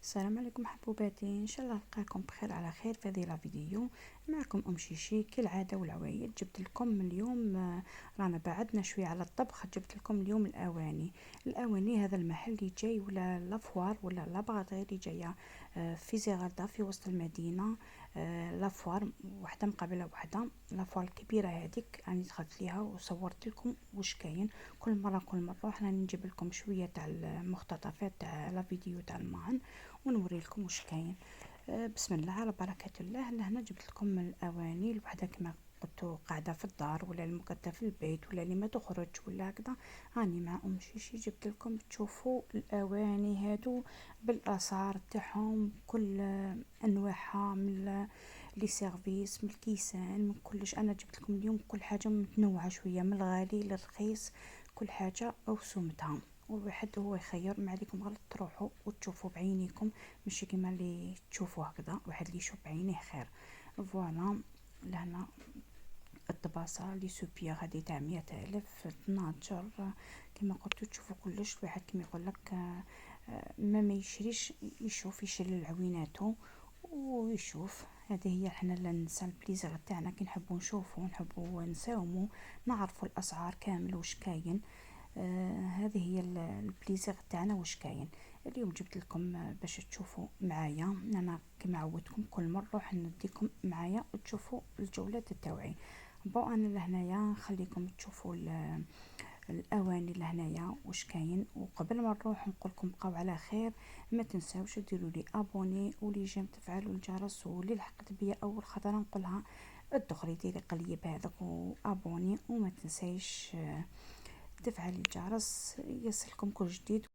السلام عليكم حبوباتي، ان شاء الله نلقاكم بخير على خير في هذه الفيديو. معكم ام شيشي كالعاده والعوايد. جبت لكم اليوم رانا بعدنا شويه على الطبخ. جبت لكم اليوم الاواني. هذا المحل اللي جاي ولا لافوار ولا لابغادغي اللي جايه في زغردة في وسط المدينه. لافوار واحده مقابله واحده. لافوار الكبيره هذيك راني دخلت ليها وصورت لكم واش كاين. كل مره حنا نجيب لكم شويه تاع المقتطفات تاع لا فيديو تاع المعن ونوري لكم واش كاين. بسم الله على بركه الله. لهنا جبت لكم الاواني الوحده كما قلت قاعده في الدار ولا المقعده في البيت ولا اللي ما تخرج ولا هكذا. راني مع ام شيشي جبت لكم تشوفوا الاواني هادو بالاسعار تاعهم، كل انواعها، من لي سيرفيس، من الكيسان، من كلش. انا جبت لكم اليوم كل حاجه متنوعه شويه، من الغالي للرخيص، كل حاجه او سمتها. والواحد هو يخير، ما عليكم غير تروحوا وتشوفوا بعينيكم، ماشي كيما اللي تشوفوا هكذا. واحد اللي يشوف بعينيه خير. فوالا. لهنا الطباسة لي سوبيا هذه تاع 100,000 تناجر. كما قلت تشوفوا كلش. الواحد كما يقول لك ما يشريش، يشوف، يشري العويناتو ويشوف. هذه هي حنا لا ننسى البليزير تاعنا كي نحبوا نشوفوا، نحبوا نساوموا، نعرفوا الاسعار كامل واش كاين. هذه هي البليزير تاعنا واش كاين. اليوم جبت لكم باش تشوفوا معايا. انا كما عودتكم كل مره نروح نديكم معايا وتشوفوا الجولات تاوعي. انا لهنايا نخليكم تشوفوا الاواني لهنايا واش كاين. وقبل ما نروح نقول لكم بقاو على خير، ما تنساوش ديروا لي ابوني ولي جيم تفعلوا الجرس. واللي لحقت بيا اول خطره نقولها الدغري ديري قليب هذاك وابوني، وما تنسايش تفعل الجرس يصلكم كل جديد.